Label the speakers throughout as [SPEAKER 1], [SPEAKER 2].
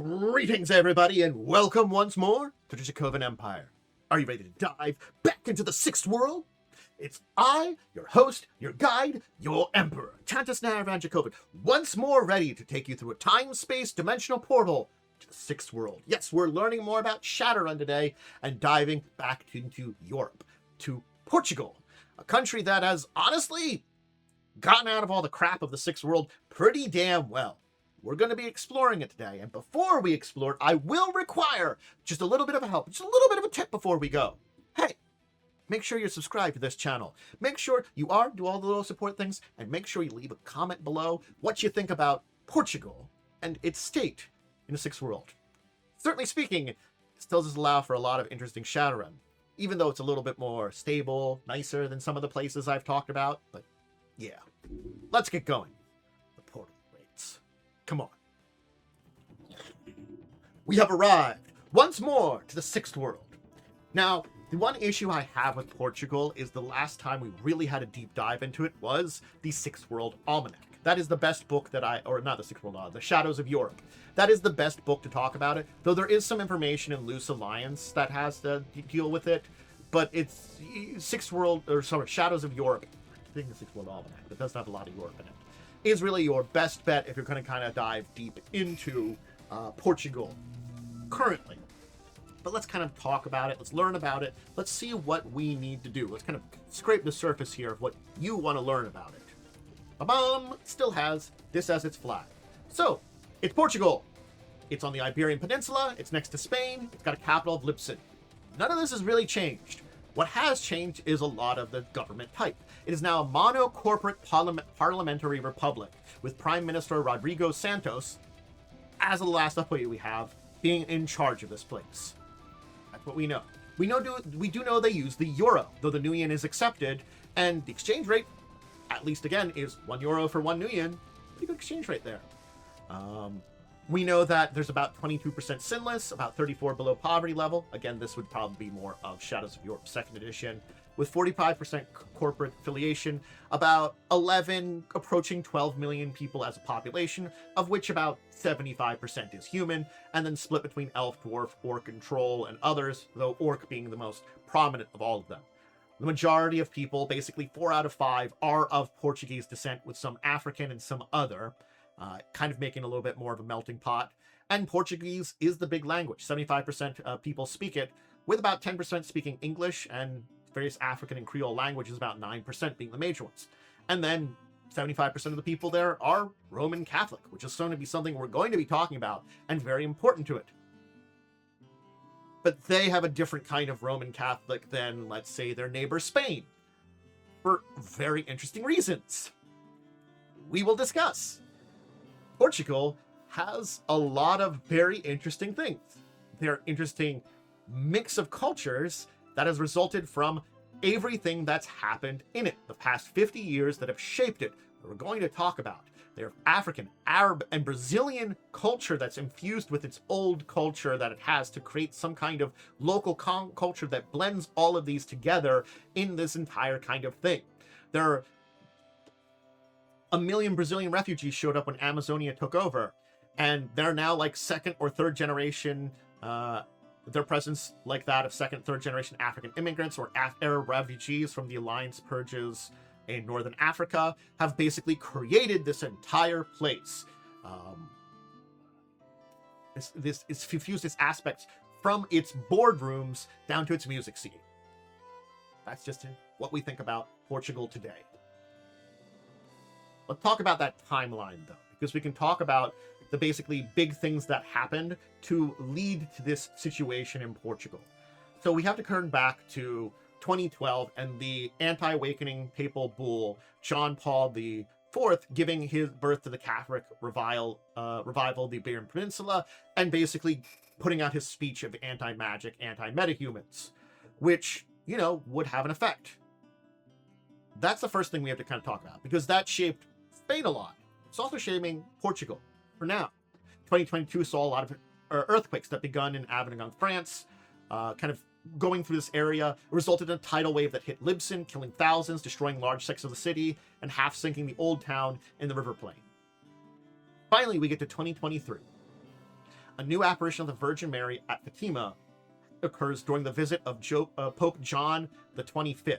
[SPEAKER 1] Greetings, everybody, and welcome once more to the Dracovin Empire. Are you ready to dive back into the Sixth World? It's I, your host, your guide, your Emperor, Tantus Naravan Dracovin, once more ready to take you through a time-space dimensional portal to the Sixth World. Yes, we're learning more about Shadowrun today and diving back into Europe, to Portugal, a country that has honestly gotten out of all the crap of the Sixth World pretty damn well. We're going to be exploring it today, and before we explore it, I will require just a little bit of a help, just a little bit of a tip before we go. Hey, make sure you're subscribed to this channel. Make sure you do all the little support things, and make sure you leave a comment below what you think about Portugal and its state in the Sixth World. Certainly speaking, it still does allow for a lot of interesting Shadowrun, even though it's a little bit more stable, nicer than some of the places I've talked about, but yeah. Let's get going. The portal waits. Come on. We have arrived once more to the Sixth World. Now, the one issue I have with Portugal is the last time we really had a deep dive into it was the Sixth World Almanac. That is the best book that not the Sixth World Almanac, the Shadows of Europe. That is the best book to talk about it, though there is some information in Loose Alliance that has to deal with it, but it's Shadows of Europe. I think the Sixth World Almanac, that doesn't have a lot of Europe in it, is really your best bet if you're going to kind of dive deep into Portugal currently. But let's kind of talk about it. Let's learn about it. Let's see what we need to do. Let's kind of scrape the surface here of what you want to learn about it. Ba-bum! Still has this as its flag. So, it's Portugal. It's on the Iberian Peninsula. It's next to Spain. It's got a capital of Lisbon. None of this has really changed. What has changed is a lot of the government type. It is now a mono-corporate parliamentary republic, with Prime Minister Rodrigo Santos, as the last update we have, being in charge of this place. That's what we know. We do know they use the euro, though the nuyen is accepted, and the exchange rate, at least again, is €1 for 1 nuyen. Pretty good exchange rate there. We know that there's about 22% sinless, about 34 below poverty level. Again, this would probably be more of Shadows of Europe 2nd edition, with 45% corporate affiliation, about 11 approaching 12 million people as a population, of which about 75% is human, and then split between elf, dwarf, orc, and troll, and others, though orc being the most prominent of all of them. The majority of people, basically 4 out of 5, are of Portuguese descent, with some African and some other, kind of making a little bit more of a melting pot. And Portuguese is the big language. 75% of people speak it, with about 10% speaking English, and various African and Creole languages, about 9% being the major ones. And then 75% of the people there are Roman Catholic, which is going to be something we're going to be talking about, and very important to it. But they have a different kind of Roman Catholic than, let's say, their neighbor Spain, for very interesting reasons. We will discuss. Portugal has a lot of very interesting things. They're interesting mix of cultures that has resulted from everything that's happened in it, the past 50 years that have shaped it, that we're going to talk about. They're African, Arab, and Brazilian culture that's infused with its old culture that it has to create some kind of local culture that blends all of these together in this entire kind of thing. There are 1 million Brazilian refugees showed up when Amazonia took over, and they're now like 2nd or 3rd generation, their presence like that of 2nd, 3rd generation African immigrants or Arab refugees from the Alliance purges in Northern Africa have basically created this entire place. It's fused its aspects from its boardrooms down to its music scene. That's just what we think about Portugal today. Let's talk about that timeline, though, because we can talk about the basically big things that happened to lead to this situation in Portugal. So we have to turn back to 2012 and the anti-awakening papal bull, John Paul IV, giving his birth to the Catholic revival of the Iberian Peninsula, and basically putting out his speech of anti-magic, anti-metahumans, which, would have an effect. That's the first thing we have to kind of talk about, because that shaped Spain a lot. It's also shaping Portugal for now. 2022 saw a lot of earthquakes that begun in Avignon, France, kind of going through this area. It resulted in a tidal wave that hit Lisbon, killing thousands, destroying large sections of the city, and half sinking the old town in the river plain. Finally, we get to 2023. a new apparition of the Virgin Mary at Fatima occurs during the visit of Pope John the 25th.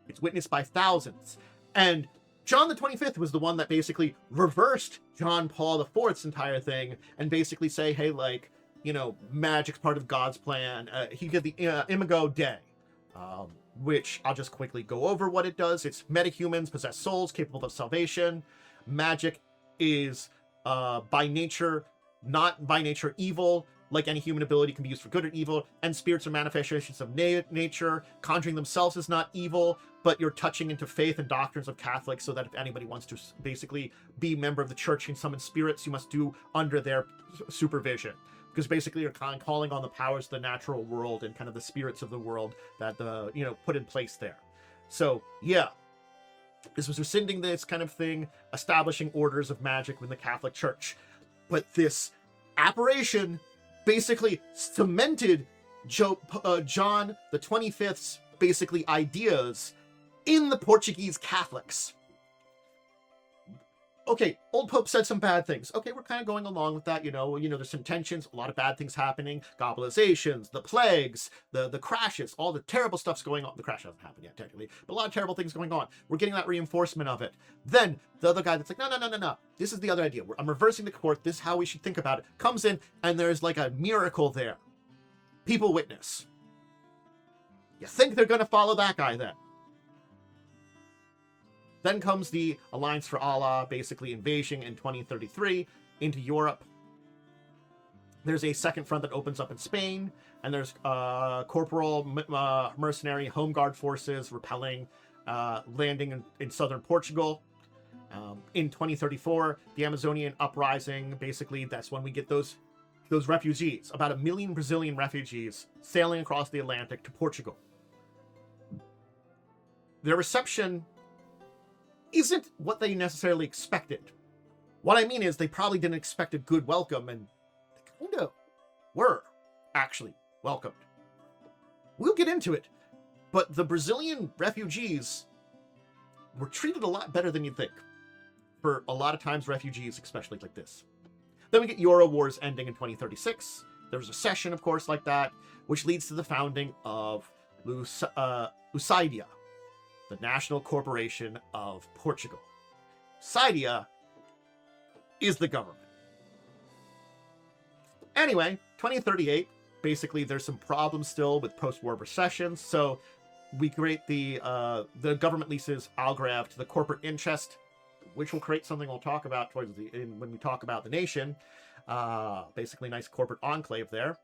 [SPEAKER 1] It's witnessed by thousands. And John the 25th was the one that basically reversed John Paul IV's entire thing and basically say, hey, like, you know, magic's part of God's plan. He did the Imago Dei, which I'll just quickly go over what it does. It's metahumans possess souls capable of salvation. Magic is by nature, not by nature evil. Like any human ability can be used for good or evil, and spirits are manifestations of nature. Conjuring themselves is not evil, but you're touching into faith and doctrines of Catholics, so that if anybody wants to basically be a member of the church and summon spirits, you must do under their supervision. Because basically you're kind of calling on the powers of the natural world and kind of the spirits of the world that put in place there. So yeah, this was rescinding this kind of thing, establishing orders of magic within the Catholic Church. But this apparition basically cemented John the 25th's basically ideas in the Portuguese Catholics. Okay, old Pope said some bad things. Okay, we're kind of going along with that, there's some tensions, a lot of bad things happening, globalizations, the plagues, the crashes, all the terrible stuff's going on. The crash hasn't happened yet, technically, but a lot of terrible things going on. We're getting that reinforcement of it. Then the other guy that's like, no. This is the other idea. I'm reversing the court. This is how we should think about it. Comes in, and there's like a miracle there. People witness. You think they're going to follow that guy then? Then comes the Alliance for Allah, basically invasion in 2033 into Europe. There's a second front that opens up in Spain, and there's corporal mercenary home guard forces repelling, landing in southern Portugal. In 2034, the Amazonian uprising, basically that's when we get those refugees, about 1 million Brazilian refugees sailing across the Atlantic to Portugal. Their reception isn't what they necessarily expected. What I mean is they probably didn't expect a good welcome, and they kind of were actually welcomed. We'll get into it, but the Brazilian refugees were treated a lot better than you'd think. For a lot of times, refugees, especially like this. Then we get Euro Wars ending in 2036. There was a recession, of course, like that, which leads to the founding of Lusidia, the National Corporation of Portugal. Lusidia is the government. Anyway, 2038, basically there's some problems still with post-war recessions, so we create the government leases Algarve to the corporate interest, which will create something we'll talk about when we talk about the nation. Basically, nice corporate enclave there.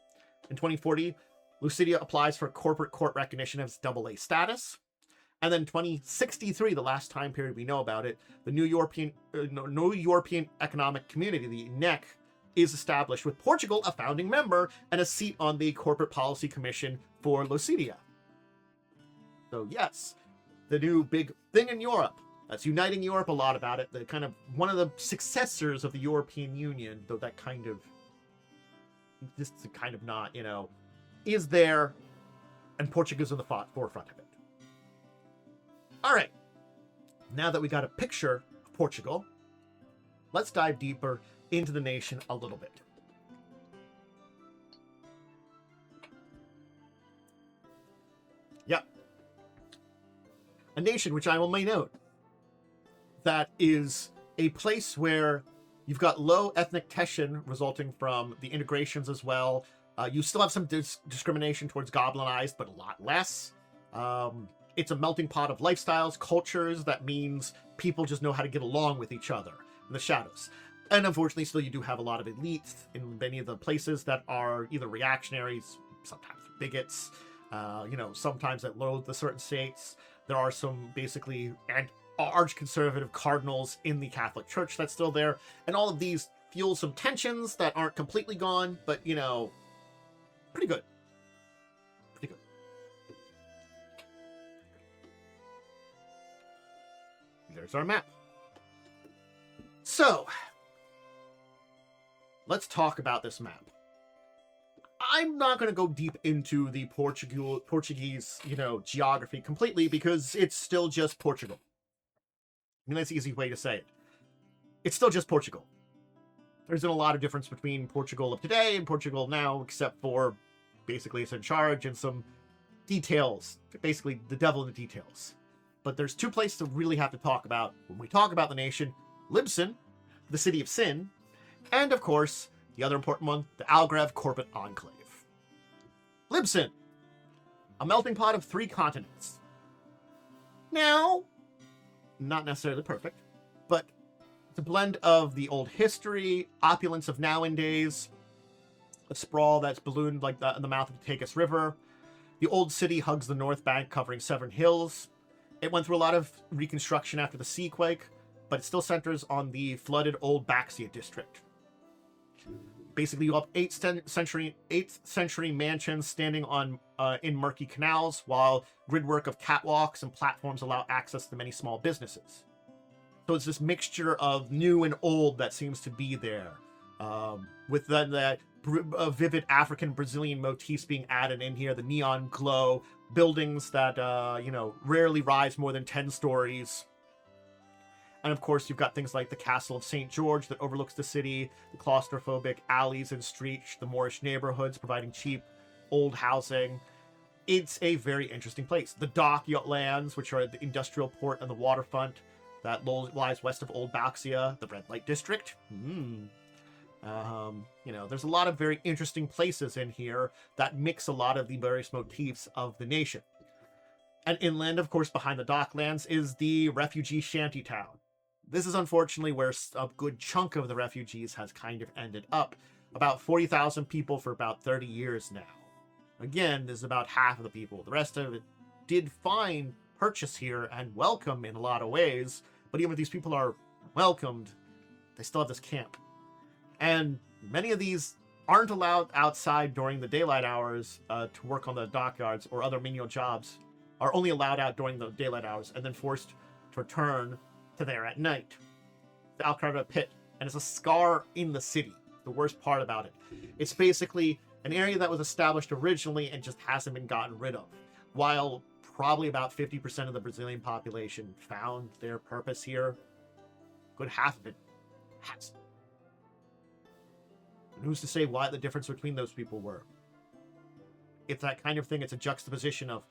[SPEAKER 1] In 2040, Lusidia applies for corporate court recognition as AA status. And then 2063, the last time period we know about it, the New European Economic Community, the NEC, is established with Portugal a founding member and a seat on the Corporate Policy Commission for Lusidia. So yes, the new big thing in Europe that's uniting Europe a lot about it. The kind of one of the successors of the European Union, though that kind of just kind of not, is there, and Portugal's in the forefront of it. All right, now that we got a picture of Portugal, let's dive deeper into the nation a little bit. Yep. A nation which I may note that is a place where you've got low ethnic tension resulting from the integrations as well. You still have some discrimination towards goblinized, but a lot less. It's a melting pot of lifestyles, cultures. That means people just know how to get along with each other in the shadows. And unfortunately, still you do have a lot of elites in many of the places that are either reactionaries, sometimes bigots, sometimes that loathe the certain states. There are some basically arch-conservative cardinals in the Catholic Church that's still there. And all of these fuel some tensions that aren't completely gone, but, pretty good. There's our map. So, let's talk about this map. I'm not going to go deep into the Portuguese, geography completely because it's still just Portugal. I mean, that's the easy way to say it. It's still just Portugal. There isn't a lot of difference between Portugal of today and Portugal now, except for basically it's in charge and some details. Basically, the devil in the details. But there's two places to really have to talk about when we talk about the nation. Libsyn, the City of Sin, and of course, the other important one, the Algrav Corporate Enclave. Libsyn, a melting pot of 3 continents. Now, not necessarily perfect, but it's a blend of the old history, opulence of now and days, a sprawl that's ballooned like that in the mouth of the Tagus River. The old city hugs the north bank, covering Severn Hills. It went through a lot of reconstruction after the Seaquake, but it still centers on the flooded old Baxia district. Basically, you have 8th century mansions standing on in murky canals, while gridwork of catwalks and platforms allow access to many small businesses. So it's this mixture of new and old that seems to be there, with the vivid African Brazilian motifs being added in here, the neon glow, buildings that rarely rise more than 10 stories. And of course, you've got things like the Castle of St. George that overlooks the city, the claustrophobic alleys and streets, the Moorish neighborhoods providing cheap, old housing. It's a very interesting place. The Docklands, which are the industrial port and the waterfront that lies west of Old Baxia, the Red Light District. There's a lot of very interesting places in here that mix a lot of the various motifs of the nation. And inland, of course, behind the Docklands is the refugee shantytown. This is unfortunately where a good chunk of the refugees has kind of ended up. About 40,000 people for about 30 years now. Again, this is about half of the people. The rest of it did find purchase here and welcome in a lot of ways. But even if these people are welcomed, they still have this camp. And many of these aren't allowed outside during the daylight hours to work on the dockyards or other menial jobs. Are only allowed out during the daylight hours and then forced to return to there at night. The Alcarva Pit, and it's a scar in the city. The worst part about it. It's basically an area that was established originally and just hasn't been gotten rid of. While probably about 50% of the Brazilian population found their purpose here, good half of it hasn't. And who's to say what the difference between those people were? It's that kind of thing. It's a juxtaposition of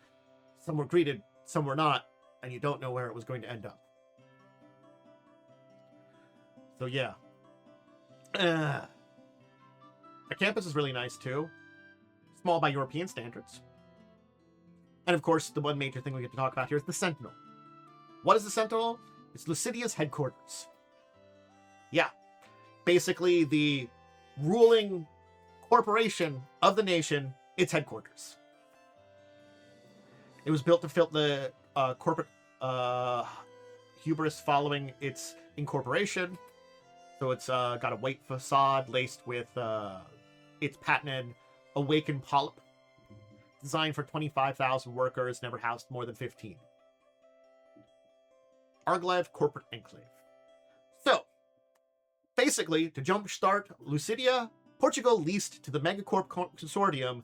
[SPEAKER 1] some were greeted, some were not, and you don't know where it was going to end up. So yeah. The campus is really nice too. Small by European standards. And of course, the one major thing we get to talk about here is the Sentinel. What is the Sentinel? It's Lucidia's headquarters. Yeah. Basically, the ruling corporation of the nation, its headquarters. It was built to fill the corporate hubris following its incorporation. So it's got a white facade laced with its patented Awakened Polyp. Designed for 25,000 workers, never housed more than 15. Algrav Corporate Enclave. So, basically, to jumpstart Lucidia, Portugal leased to the Megacorp Consortium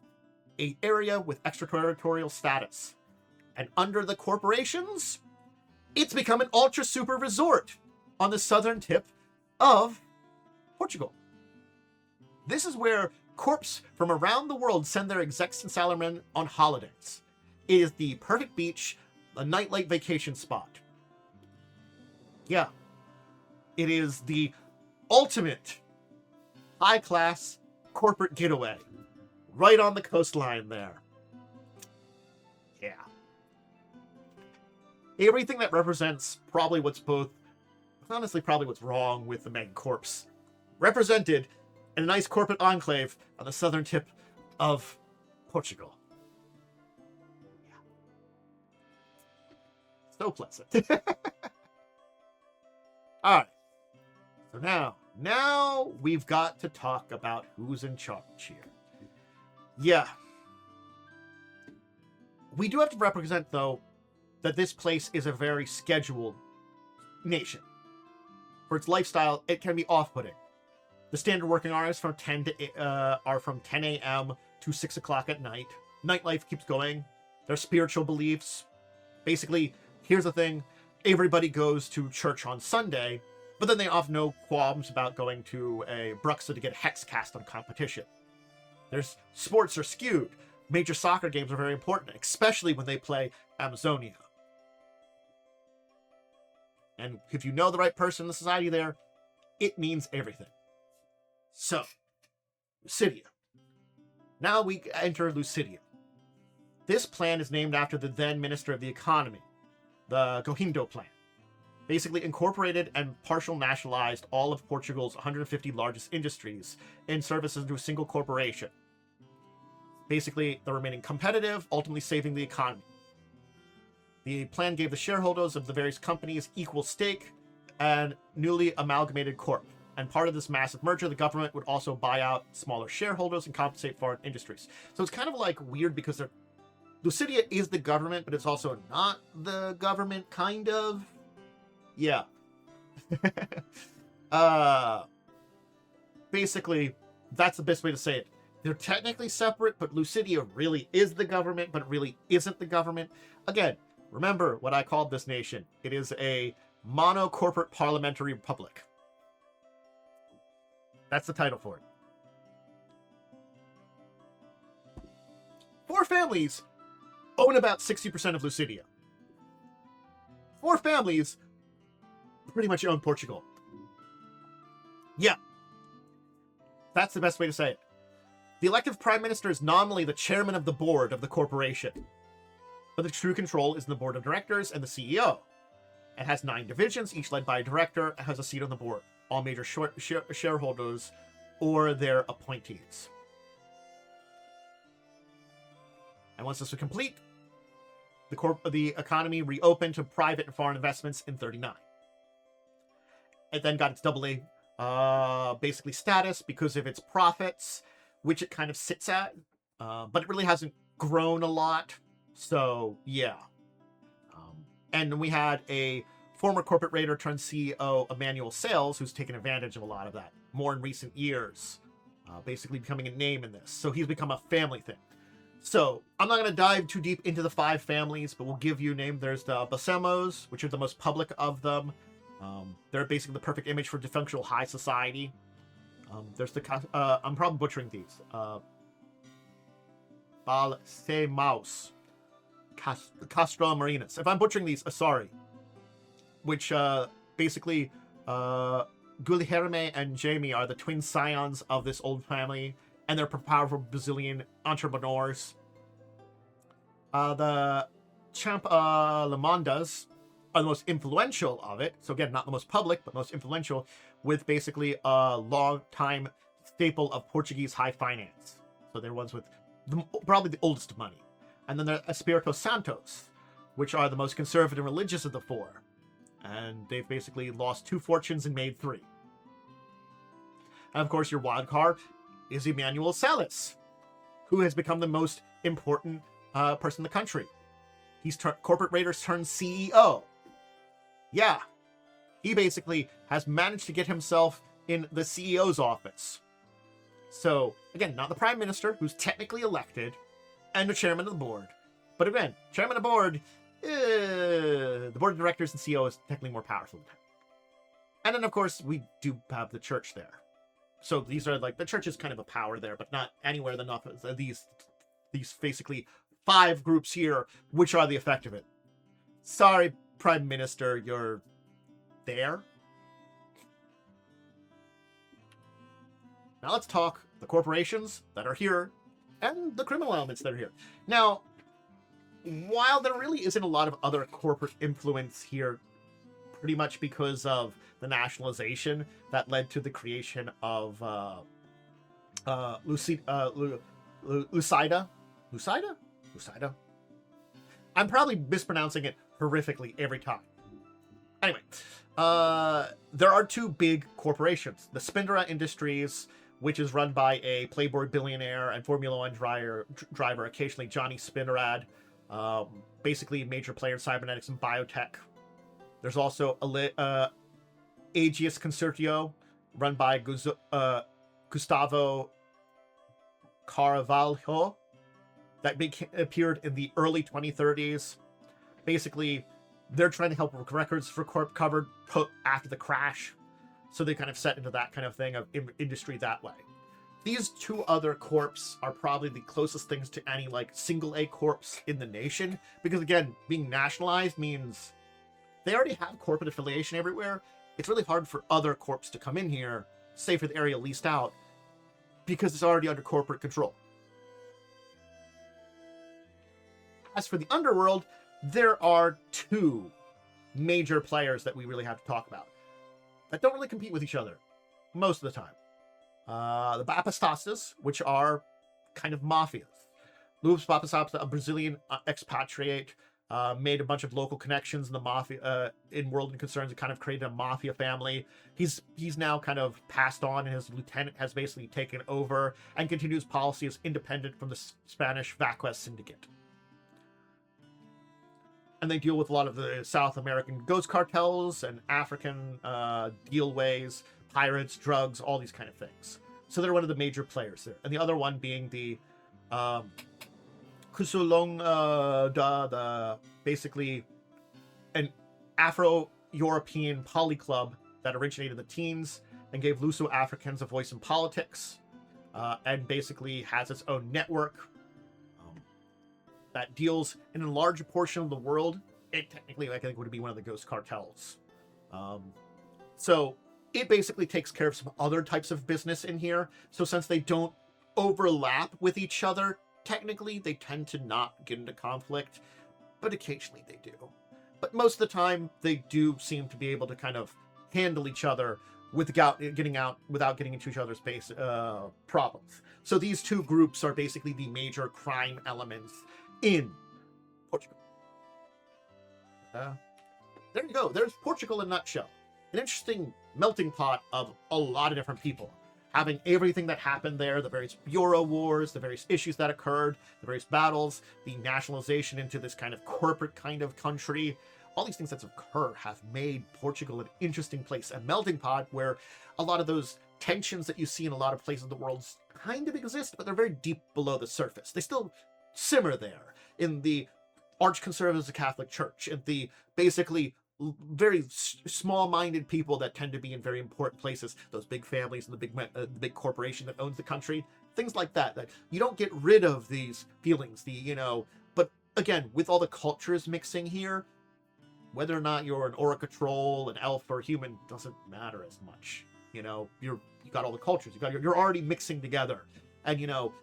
[SPEAKER 1] an area with extraterritorial status. And under the corporations, it's become an ultra-super resort on the southern tip of Portugal. This is where corps from around the world send their execs and salarymen on holidays. It is the perfect beach, a nightlight vacation spot. Yeah. It is the ultimate high-class corporate getaway. Right on the coastline there. Yeah. Everything that represents probably what's wrong with the Megacorps. Represented in a nice corporate enclave on the southern tip of Portugal. Yeah. So pleasant. Alright. So now we've got to talk about who's in charge here. Yeah. We do have to represent, though, that this place is a very scheduled nation. For its lifestyle, it can be off-putting. The standard working hours are from 10 a.m. to 6 o'clock at night. Nightlife keeps going. Their spiritual beliefs. Basically, here's the thing. Everybody goes to church on Sunday, But then they have no qualms about going to a Bruxa to get Hex cast on competition. Their sports are skewed. Major soccer games are very important, especially when they play Amazonia. And if you know the right person in the society there, it means everything. So, Lucidia. Now we enter Lucidia. This plan is named after the then Minister of the Economy, the Gohindo Plan. Basically incorporated and partial nationalized all of Portugal's 150 largest industries and services into a single corporation. Basically, they're remaining competitive, ultimately saving the economy. The plan gave the shareholders of the various companies equal stake and newly amalgamated corp. And part of this massive merger, the government would also buy out smaller shareholders and compensate foreign industries. So it's kind of like weird because Lucidia is the government, but it's also not the government, kind of. Yeah. Basically, that's the best way to say it. They're technically separate, but Lucidia really is the government, but it really isn't the government. Again, remember what I called this nation. It is a mono-corporate parliamentary republic. That's the title for it. 4 families own about 60% of Lucidia. 4 families pretty much own Portugal. Yeah. That's the best way to say it. The elective prime minister is nominally the chairman of the board of the corporation. But the true control is in the board of directors and the CEO. It has 9 divisions, each led by a director, and has a seat on the board. All major shareholders or their appointees. And once this was complete, the economy reopened to private and foreign investments in 1939. It then got its AA basically status because of its profits, which it kind of sits at, but it really hasn't grown a lot. So yeah. And we had a former corporate raider turned CEO Emmanuel Sales, who's taken advantage of a lot of that more in recent years, basically becoming a name in this. So he's become a family thing. So I'm not going to dive too deep into the 5 families, but we'll give you a name. There's the Basemos, which are the most public of them. They're basically the perfect image for dysfunctional high society. There's the, I'm probably butchering these. Balsemaus, Castro Marinas. If I'm butchering these, sorry. Which basically Guilherme and Jamie are the twin scions of this old family, and they're powerful Brazilian entrepreneurs. The Champ Lamandas are the most influential of it. So again, not the most public, but most influential, with basically a long-time staple of Portuguese high finance. So they're ones with probably the oldest money. And then there are Espírito Santos, which are the most conservative and religious of the 4. And they've basically lost 2 fortunes and made 3. And of course, your wild card is Emmanuel Sales, who has become the most important person in the country. He's corporate raiders turned CEO. Yeah. He basically has managed to get himself in the CEO's office. So, again, not the prime minister, who's technically elected, and the chairman of the board. But again, chairman of the board, the board of directors and CEO is technically more powerful than him. And then, of course, we do have the church there. So these are like, the church is kind of a power there, but not anywhere enough. These basically 5 groups here, which are the effect of it. Sorry, Prime Minister, you're there. Now let's talk the corporations that are here and the criminal elements that are here. Now, while there really isn't a lot of other corporate influence here, pretty much because of the nationalization that led to the creation of Lucida? I'm probably mispronouncing it horrifically every time. Anyway, there are 2 big corporations. The Spindera Industries, which is run by a Playboy billionaire and Formula 1 driver, occasionally Johnny Spinnerad, basically a major player in cybernetics and biotech. There's also Aegis Consortio, run by Gustavo Carvalho, that appeared in the early 2030s. Basically, they're trying to help records for Corp covered after the crash. So they kind of set into that kind of thing of industry that way. These two other corps are probably the closest things to any like single A corps in the nation, because again, being nationalized means they already have corporate affiliation everywhere. It's really hard for other corps to come in here, say for the area leased out, because it's already under corporate control. As for the underworld, there are two major players that we really have to talk about that don't really compete with each other most of the time. The Bapastastas, which are kind of mafias. Luis Bapastasta, a Brazilian expatriate, made a bunch of local connections in the mafia, in World and Concerns, and kind of created a mafia family. He's now kind of passed on, and his lieutenant has basically taken over and continues policy as independent from the Spanish Vaquez syndicate. And they deal with a lot of the South American ghost cartels and African dealways, pirates, drugs, all these kind of things. So they're one of the major players there. And the other one being the Kusulong, basically an Afro-European polyclub that originated in the teens and gave Luso-Africans a voice in politics, and basically has its own network that deals in a larger portion of the world. It technically, I think, would be one of the ghost cartels. So it basically takes care of some other types of business in here. So since they don't overlap with each other, technically they tend to not get into conflict, but occasionally they do. But most of the time, they do seem to be able to kind of handle each other without getting into each other's base problems. So these two groups are basically the major crime elements in Portugal. There you go. There's Portugal in a nutshell. An interesting melting pot of a lot of different people, having everything that happened there, the various bureau wars, the various issues that occurred, the various battles, the nationalization into this kind of corporate kind of country. All these things that occur have made Portugal an interesting place, a melting pot where a lot of those tensions that you see in a lot of places in the world kind of exist, but they're very deep below the surface. They still simmer there in the arch-conservatives of the Catholic Church, and the basically very small-minded people that tend to be in very important places, those big families and the big corporation that owns the country, things like that, that you don't get rid of these feelings, but again, with all the cultures mixing here, whether or not you're an Orica troll, an elf, or a human doesn't matter as much. You got all the cultures, you're already mixing together. And,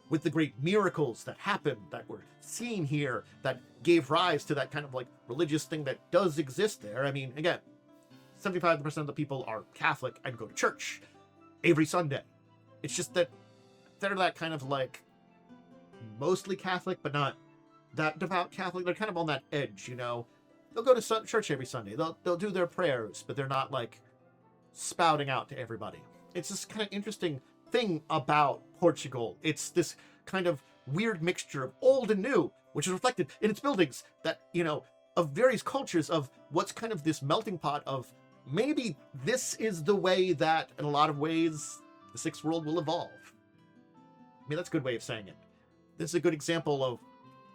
[SPEAKER 1] with the great miracles that happened, that were seen here, that gave rise to that kind of like religious thing that does exist there. I mean, again, 75% of the people are Catholic and go to church every Sunday. It's just that they're that kind of like mostly Catholic, but not that devout Catholic. They're kind of on that edge, They'll go to church every Sunday. They'll do their prayers, but they're not like spouting out to everybody. It's this kind of interesting thing about Portugal. It's this kind of weird mixture of old and new, which is reflected in its buildings, that, of various cultures, of what's kind of this melting pot of maybe this is the way that, in a lot of ways, the Sixth World will evolve. I mean, that's a good way of saying it. This is a good example of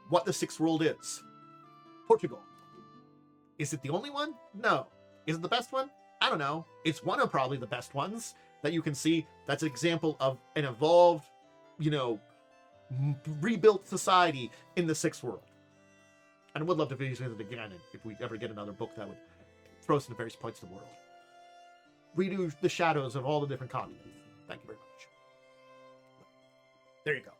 [SPEAKER 1] what the Sixth World is. Portugal. Is it the only one? No. Is it the best one? I don't know. It's one of probably the best ones that you can see. That's an example of an evolved, rebuilt society in the Sixth World. And I would love to visit it again if we ever get another book that would throw us into various points of the world. Redo the shadows of all the different continents. Thank you very much. There you go.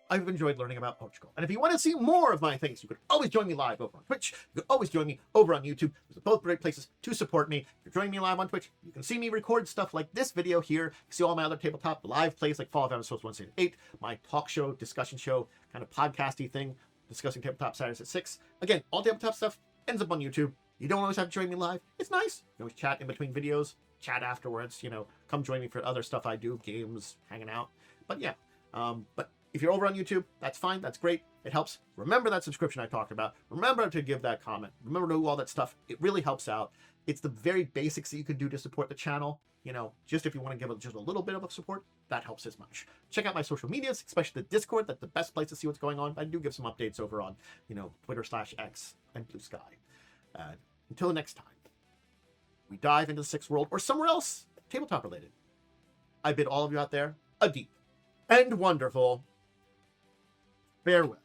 [SPEAKER 1] I've enjoyed learning about Portugal. And if you want to see more of my things, you can always join me live over on Twitch. You can always join me over on YouTube. Those are both great places to support me. If you're joining me live on Twitch, you can see me record stuff like this video here. You can see all my other tabletop live plays like Fall of Episodes 1 to 8, my talk show, discussion show, kind of podcasty thing, discussing tabletop Saturdays at 6. Again, all tabletop stuff ends up on YouTube. You don't always have to join me live. It's nice. You can always chat in between videos, chat afterwards, come join me for other stuff I do, games, hanging out. But yeah, but if you're over on YouTube, that's fine. That's great. It helps. Remember that subscription I talked about. Remember to give that comment. Remember to do all that stuff. It really helps out. It's the very basics that you can do to support the channel. Just if you want to give it just a little bit of a support, that helps as much. Check out my social medias, especially the Discord. That's the best place to see what's going on. I do give some updates over on, Twitter/X and Blue Sky. Until the next time, we dive into the Sixth World or somewhere else. tabletop related. I bid all of you out there a deep and wonderful farewell.